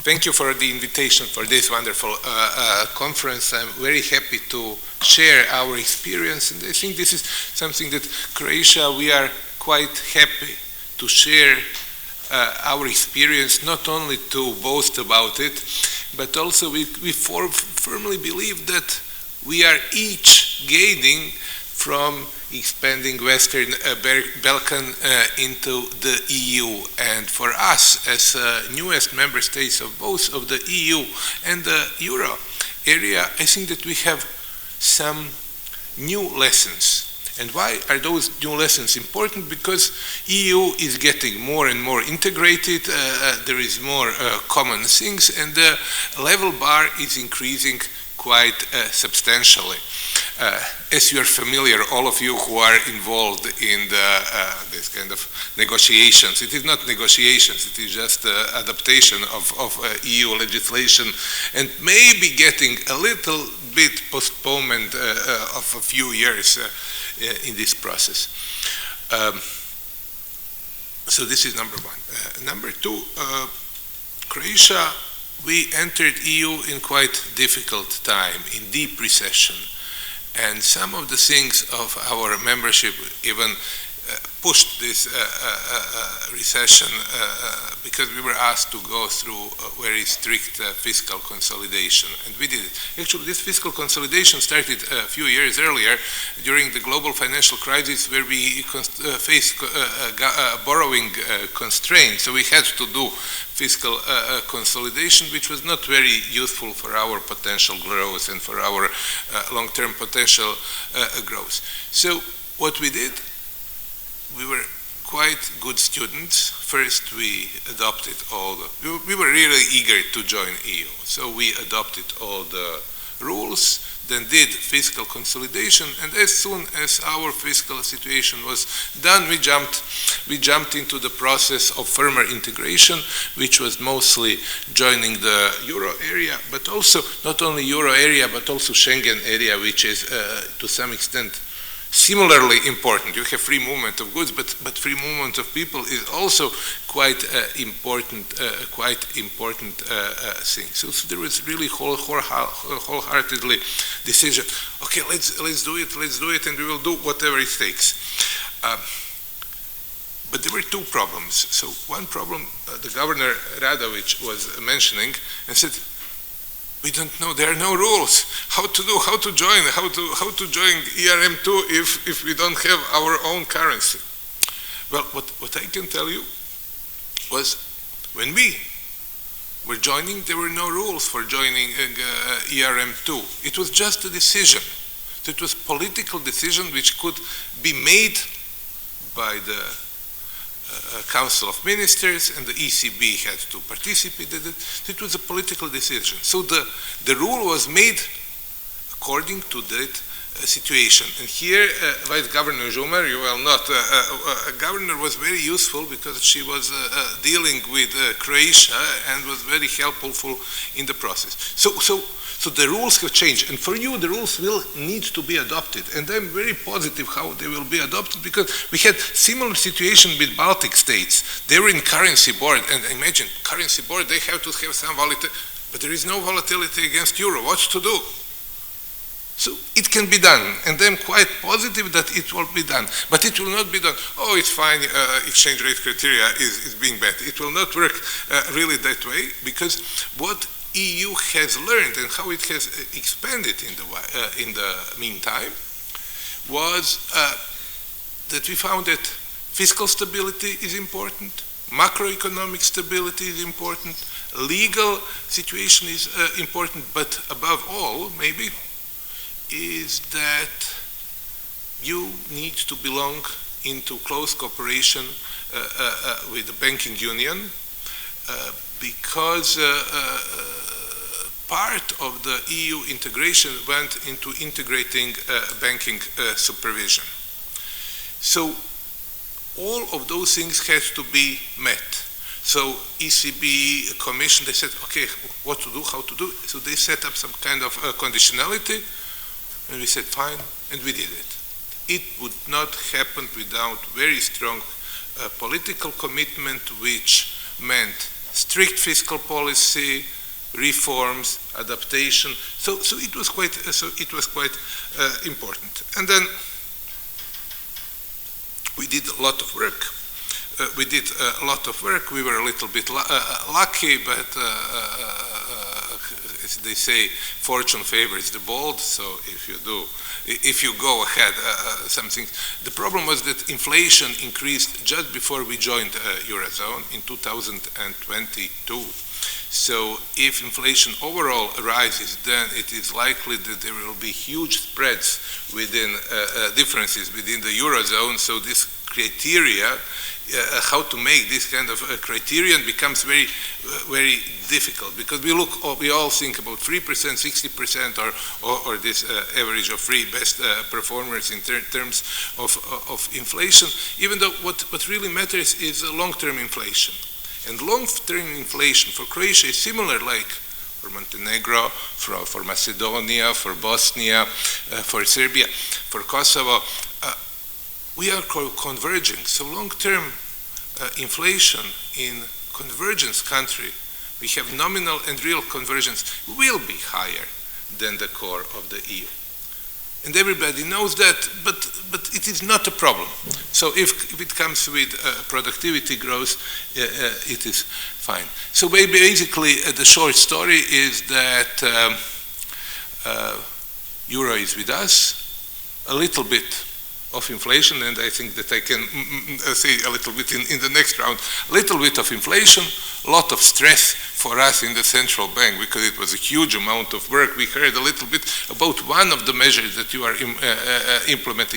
Thank you for the invitation for this wonderful conference. I'm very happy to share our experience, and I think this is something that Croatia, we are quite happy to share our experience, not only to boast about it, but also we firmly believe that we are each gaining from expanding Western Balkan into the EU. And for us, as newest member states of both of the EU and the Euro area, I think that we have some new lessons. And why are those new lessons important? Because EU is getting more and more integrated, there is more common things, and the level bar is increasing quite substantially. As you are familiar, all of you who are involved in this kind of negotiations, it is not negotiations, it is just adaptation of EU legislation, and maybe getting a little bit postponement of a few years in this process. So this is number one. Number two, Croatia, we entered EU in quite difficult time, in deep recession. And some of the things of our membership even pushed this recession because we were asked to go through a very strict fiscal consolidation, and we did it. Actually, this fiscal consolidation started a few years earlier during the global financial crisis, where we faced borrowing constraints, so we had to do fiscal consolidation, which was not very useful for our potential growth and for our long-term potential growth. So what we did, we were quite good students. First, we adopted we were really eager to join EU, so we adopted all the rules, then did fiscal consolidation, and as soon as our fiscal situation was done, we jumped into the process of firmer integration, which was mostly joining the Euro area, but also not only Euro area, but also Schengen area, which is to some extent similarly important. You have free movement of goods, but free movement of people is also quite important thing. So there was really wholeheartedly decision. Okay, let's do it, and we will do whatever it takes. But there were two problems. So one problem, the governor Radovic was mentioning, and said, we don't know, there are no rules. How to join ERM2 if we don't have our own currency? Well, what I can tell you was, when we were joining, there were no rules for joining ERM2. It was just a decision. It was political decision which could be made by the Council of Ministers, and the ECB had to participate in it. It was a political decision. So the rule was made according to that situation. And here, Vice-Governor Žumer, you will not, governor was very useful because she was dealing with Croatia and was very helpful in the process. So the rules have changed, and for you the rules will need to be adopted, and I'm very positive how they will be adopted, because we had similar situation with Baltic states. They were in currency board, and imagine, currency board, they have to have some volatility, but there is no volatility against euro. What to do? So it can be done, and I'm quite positive that it will be done. But it will not be done, oh, it's fine, exchange rate criteria is being met. It will not work really that way, because what EU has learned and how it has expanded in the meantime was that we found that fiscal stability is important, macroeconomic stability is important, legal situation is important, but above all, maybe, is that you need to belong into close cooperation with the banking union, because part of the EU integration went into integrating banking supervision. So all of those things had to be met. So ECB, Commission, they said, okay, what to do, how to do. So they set up some kind of conditionality, and we said, fine, and we did it. It would not happen without very strong political commitment, which meant strict fiscal policy, reforms, adaptation. So it was quite important. And then we did a lot of work. We were a little bit lucky, but as they say, fortune favors the bold. So if you go ahead, something. The problem was that inflation increased just before we joined Eurozone in 2022. So if inflation overall rises, then it is likely that there will be huge spreads within differences within the Eurozone. So this criteria, how to make this kind of criterion becomes very, very difficult, because we all think about 3%, 60%, or this average of three best performers in terms of inflation, even though what really matters is long-term inflation. And long-term inflation for Croatia is similar like for Montenegro, for Macedonia, for Bosnia, for Serbia, for Kosovo. We are converging. So long-term inflation in convergence country, we have nominal and real convergence, will be higher than the core of the EU. And everybody knows that, but it is not a problem. So if it comes with productivity growth, it is fine. So basically, the short story is that euro is with us, a little bit of inflation, and I think that I can say a little bit in the next round, a little bit of inflation, a lot of stress for us in the central bank, because it was a huge amount of work. We heard a little bit about one of the measures that you are implementing